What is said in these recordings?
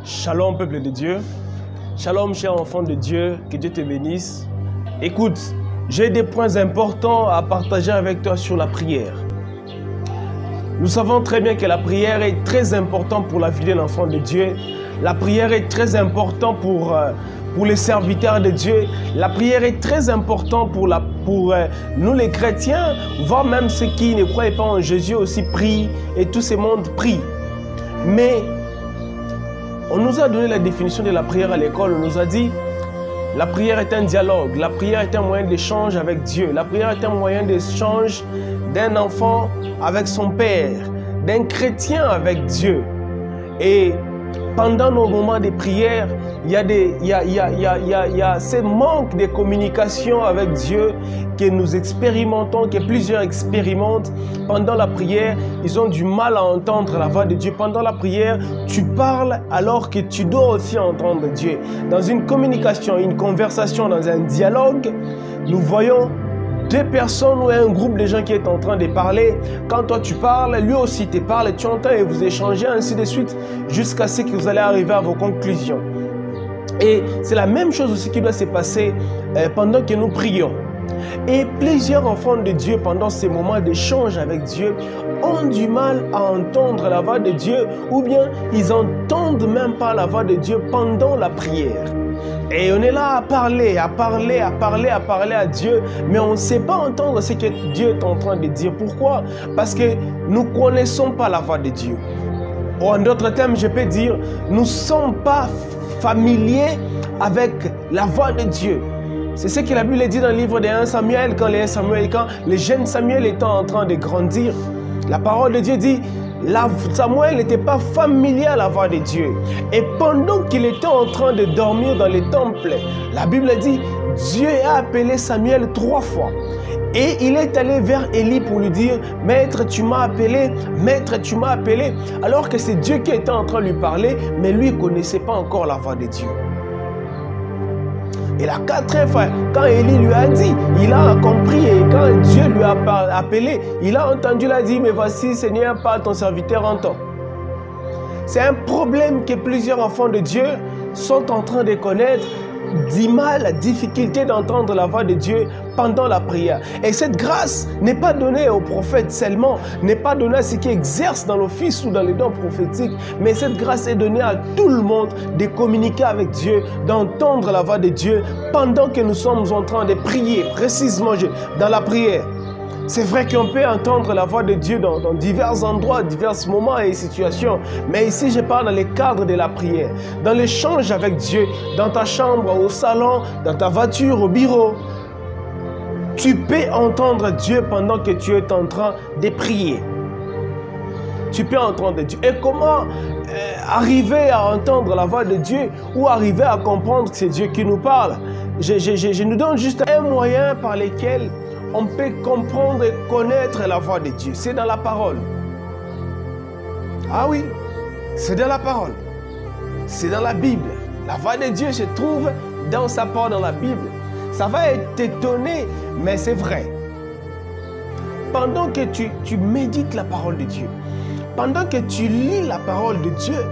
Shalom peuple de Dieu, shalom cher enfant de Dieu, que Dieu te bénisse. Écoute, j'ai des points importants à partager avec toi sur la prière. Nous savons très bien que la prière est très importante pour la vie de l'enfant de Dieu. La prière est très importante pour les serviteurs de Dieu. La prière est très importante pour nous les chrétiens, voire même ceux qui ne croient pas en Jésus aussi prient et tout ce monde prie. Mais on nous a donné la définition de la prière à l'école. On nous a dit la prière est un dialogue, la prière est un moyen d'échange avec Dieu, la prière est un moyen d'échange d'un enfant avec son père, d'un chrétien avec Dieu. Et pendant nos moments de prière, il y a ces manques de communication avec Dieu que nous expérimentons, que plusieurs expérimentent. Pendant la prière, ils ont du mal à entendre la voix de Dieu. Pendant la prière, tu parles alors que tu dois aussi entendre Dieu. Dans une communication, une conversation, dans un dialogue, nous voyons deux personnes ou un groupe de gens qui est en train de parler. Quand toi tu parles, lui aussi te parle, tu entends et vous échangez ainsi de suite jusqu'à ce que vous allez arriver à vos conclusions. Et c'est la même chose aussi qui doit se passer pendant que nous prions. Et plusieurs enfants de Dieu pendant ces moments d'échange avec Dieu ont du mal à entendre la voix de Dieu ou bien ils n'entendent même pas la voix de Dieu pendant la prière. Et on est là à parler à Dieu, mais on ne sait pas entendre ce que Dieu est en train de dire. Pourquoi? Parce que nous ne connaissons pas la voix de Dieu. Ou en d'autres termes, je peux dire, nous ne sommes pas familiers avec la voix de Dieu. C'est ce que la Bible dit dans le livre de 1 Samuel, quand le jeune Samuel était en train de grandir. La parole de Dieu dit, Samuel n'était pas familier à la voix de Dieu. Et pendant qu'il était en train de dormir dans le temple, la Bible dit, Dieu a appelé Samuel 3 fois. Et il est allé vers Élie pour lui dire, Maître, tu m'as appelé, Maître, tu m'as appelé. Alors que c'est Dieu qui était en train de lui parler, mais lui ne connaissait pas encore la voix de Dieu. Et la quatrième fois, quand Élie lui a dit, il a compris et quand Dieu lui a appelé, il a entendu, il a dit, mais voici Seigneur, parle, ton serviteur entend. C'est un problème que plusieurs enfants de Dieu sont en train de connaître, du mal, la difficulté d'entendre la voix de Dieu pendant la prière. Et cette grâce n'est pas donnée aux prophètes seulement, n'est pas donnée à ceux qui exercent dans l'office ou dans les dons prophétiques, mais cette grâce est donnée à tout le monde de communiquer avec Dieu, d'entendre la voix de Dieu pendant que nous sommes en train de prier, précisément dans la prière. C'est vrai qu'on peut entendre la voix de Dieu dans divers endroits, divers moments et situations. Mais ici, je parle dans le cadre de la prière, dans l'échange avec Dieu, dans ta chambre, au salon, dans ta voiture, au bureau. Tu peux entendre Dieu pendant que tu es en train de prier. Tu peux entendre Dieu. Et comment arriver à entendre la voix de Dieu ou arriver à comprendre que c'est Dieu qui nous parle? Je nous donne juste un moyen par lequel on peut comprendre et connaître la voix de Dieu. C'est dans la parole. Ah oui, c'est dans la parole. C'est dans la Bible. La voix de Dieu se trouve dans sa parole, dans la Bible. Ça va t'étonner, mais c'est vrai. Pendant que tu médites la parole de Dieu, pendant que tu lis la parole de Dieu,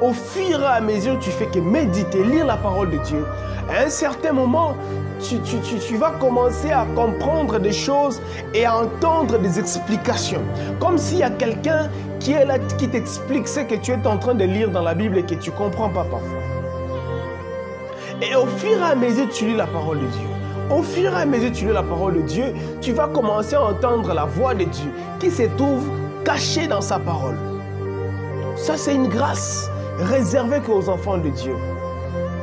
au fur et à mesure tu fais que méditer, lire la parole de Dieu, à un certain moment, tu vas commencer à comprendre des choses et à entendre des explications. Comme s'il y a quelqu'un qui est là, qui t'explique ce que tu es en train de lire dans la Bible et que tu ne comprends pas parfois. Et au fur et à mesure tu lis la parole de Dieu, au fur et à mesure tu lis la parole de Dieu, tu vas commencer à entendre la voix de Dieu qui se trouve cachée dans sa parole. Ça, c'est une grâce réservée qu'aux enfants de Dieu.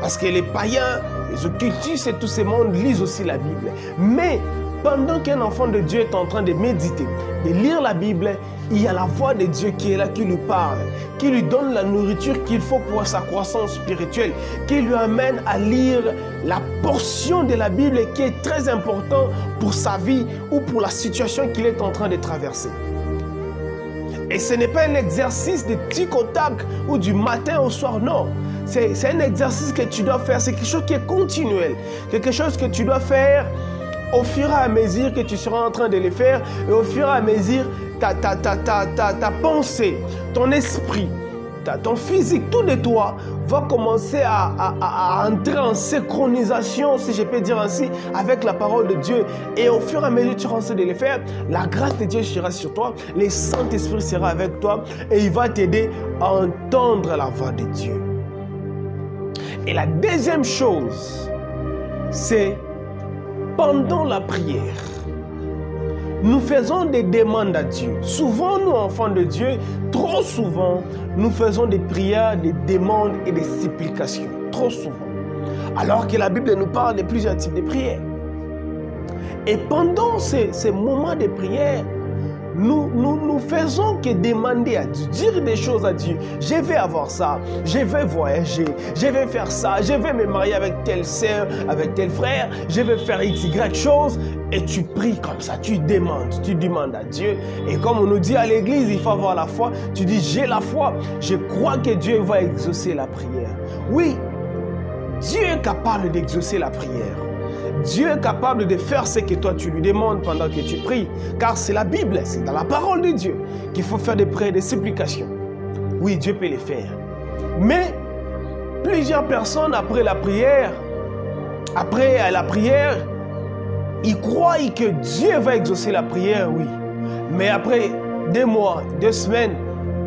Parce que les païens, les occultistes et tous ces mondes lisent aussi la Bible. Mais pendant qu'un enfant de Dieu est en train de méditer, de lire la Bible, il y a la voix de Dieu qui est là, qui lui parle, qui lui donne la nourriture qu'il faut pour sa croissance spirituelle, qui lui amène à lire la portion de la Bible qui est très importante pour sa vie ou pour la situation qu'il est en train de traverser. Et ce n'est pas un exercice de tic au tac ou du matin au soir, non. C'est un exercice que tu dois faire, c'est quelque chose qui est continuel, quelque chose que tu dois faire au fur et à mesure que tu seras en train de le faire et au fur et à mesure ta pensée, ton esprit ton physique, tout de toi va commencer à entrer en synchronisation, si je peux dire ainsi, avec la parole de Dieu. Et au fur et à mesure que tu commences de le faire, la grâce de Dieu sera sur toi, le Saint-Esprit sera avec toi et il va t'aider à entendre la voix de Dieu. Et la deuxième chose, c'est pendant la prière. Nous faisons des demandes à Dieu. Souvent, nous, enfants de Dieu, trop souvent, nous faisons des prières, des demandes et des supplications. Trop souvent. Alors que la Bible nous parle de plusieurs types de prières. Et pendant ces moments de prière, nous faisons que demander à Dieu, dire des choses à Dieu. Je vais avoir ça, je vais voyager, je vais faire ça, je vais me marier avec telle sœur, avec tel frère, je vais faire x, y chose. Et tu pries comme ça, tu demandes à Dieu. Et comme on nous dit à l'église, il faut avoir la foi. Tu dis, j'ai la foi, je crois que Dieu va exaucer la prière. Oui, Dieu est capable d'exaucer la prière. Dieu est capable de faire ce que toi tu lui demandes pendant que tu pries. Car c'est la Bible, c'est dans la parole de Dieu qu'il faut faire des prières, des supplications. Oui, Dieu peut les faire. Mais plusieurs personnes après la prière, ils croient que Dieu va exaucer la prière, oui. Mais après 2 mois, 2 semaines,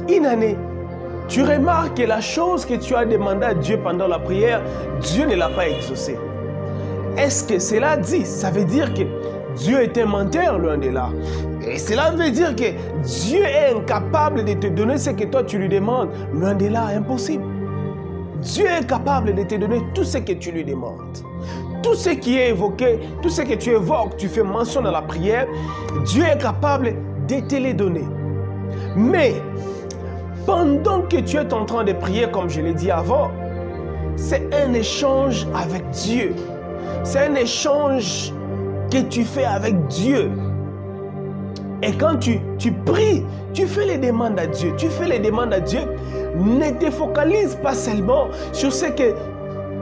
1 année, tu remarques que la chose que tu as demandé à Dieu pendant la prière, Dieu ne l'a pas exaucée. Est-ce que cela dit? Ça veut dire que Dieu est un menteur, loin de là. Et cela veut dire que Dieu est incapable de te donner ce que toi tu lui demandes. Loin de là, impossible. Dieu est capable de te donner tout ce que tu lui demandes. Tout ce qui est évoqué, tout ce que tu évoques, tu fais mention dans la prière, Dieu est capable de te les donner. Mais, pendant que tu es en train de prier, comme je l'ai dit avant, c'est un échange avec Dieu. C'est un échange que tu fais avec Dieu. Et quand tu pries, tu fais les demandes à Dieu. Tu fais les demandes à Dieu. Ne te focalise pas seulement sur ce que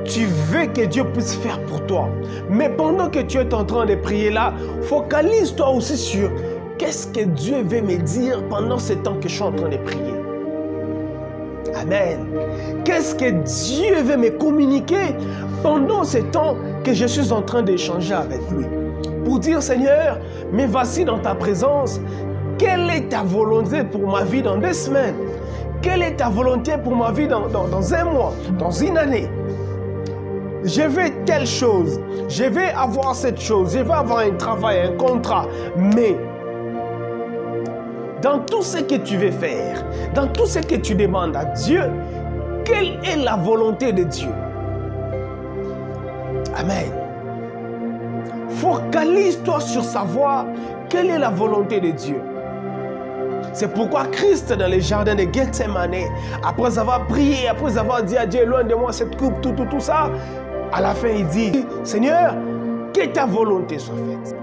tu veux que Dieu puisse faire pour toi. Mais pendant que tu es en train de prier là, focalise-toi aussi sur qu'est-ce que Dieu veut me dire pendant ce temps que je suis en train de prier. Amen. Qu'est-ce que Dieu veut me communiquer pendant ce temps que je suis en train d'échanger avec lui. Pour dire, Seigneur, mais voici dans ta présence, quelle est ta volonté pour ma vie dans 2 semaines? Quelle est ta volonté pour ma vie dans 1 mois, dans 1 année? Je veux telle chose, je vais avoir cette chose, je vais avoir un travail, un contrat, mais dans tout ce que tu veux faire, dans tout ce que tu demandes à Dieu, quelle est la volonté de Dieu? Amen. Focalise-toi sur savoir quelle est la volonté de Dieu. C'est pourquoi Christ, dans le jardin de Gethsemane, après avoir prié, après avoir dit à Dieu, loin de moi cette coupe, tout ça, à la fin il dit, Seigneur, que ta volonté soit faite.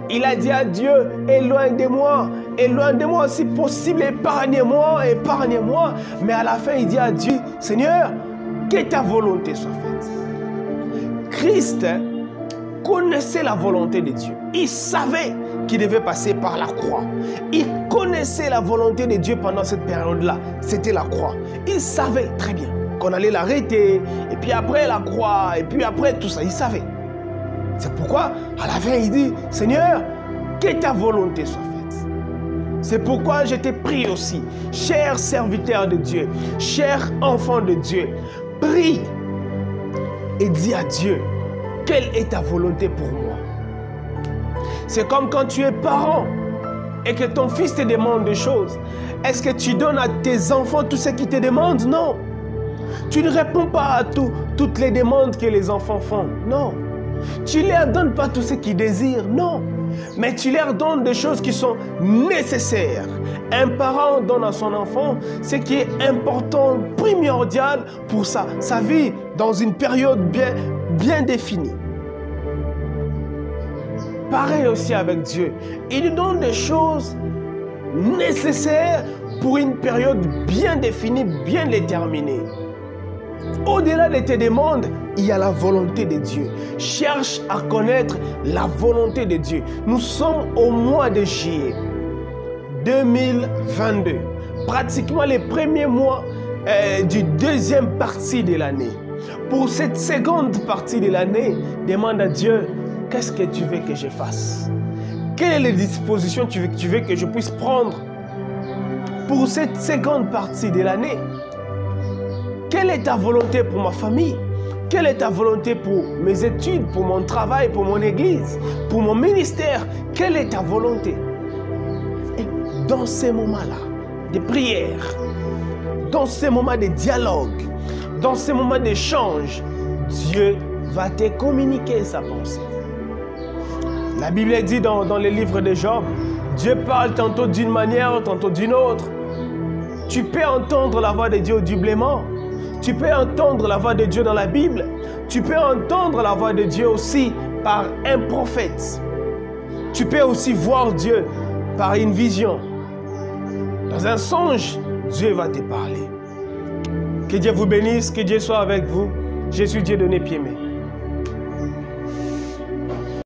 Il a dit à Dieu, éloigne de moi si possible, épargne-moi, épargne-moi. Mais à la fin, il dit à Dieu, Seigneur, que ta volonté soit faite. Christ connaissait la volonté de Dieu. Il savait qu'il devait passer par la croix. Il connaissait la volonté de Dieu pendant cette période-là. C'était la croix. Il savait très bien qu'on allait l'arrêter, et puis après la croix, et puis après tout ça, il savait. C'est pourquoi, à la fin, il dit, Seigneur, que ta volonté soit faite. C'est pourquoi je te prie aussi, cher serviteur de Dieu, cher enfant de Dieu, prie et dis à Dieu, quelle est ta volonté pour moi? C'est comme quand tu es parent et que ton fils te demande des choses. Est-ce que tu donnes à tes enfants tout ce qu'ils te demandent? Non. Tu ne réponds pas à toutes les demandes que les enfants font. Non. Tu ne leur donnes pas tout ce qu'ils désirent. Non. Mais tu leur donnes des choses qui sont nécessaires. Un parent donne à son enfant ce qui est important, primordial pour sa vie dans une période bien définie. Pareil aussi avec Dieu. Il nous donne des choses nécessaires pour une période bien définie, bien déterminée. Au-delà de tes demandes, il y a la volonté de Dieu. Cherche à connaître la volonté de Dieu. Nous sommes au mois de juillet 2022. Pratiquement les premiers mois du deuxième partie de l'année. Pour cette seconde partie de l'année, demande à Dieu, qu'est-ce que tu veux que je fasse? Quelles sont les dispositions tu veux que je puisse prendre pour cette seconde partie de l'année? Quelle est ta volonté pour ma famille? Quelle est ta volonté pour mes études, pour mon travail, pour mon église, pour mon ministère? Quelle est ta volonté? Et dans ces moments-là de prière, dans ces moments de dialogue, dans ces moments d'échange, Dieu va te communiquer sa pensée. La Bible dit dans le livre de Job, Dieu parle tantôt d'une manière, tantôt d'une autre. Tu peux entendre la voix de Dieu audiblement. Tu peux entendre la voix de Dieu dans la Bible. Tu peux entendre la voix de Dieu aussi par un prophète. Tu peux aussi voir Dieu par une vision. Dans un songe, Dieu va te parler. Que Dieu vous bénisse, que Dieu soit avec vous. Je suis Dieudonné Piémé.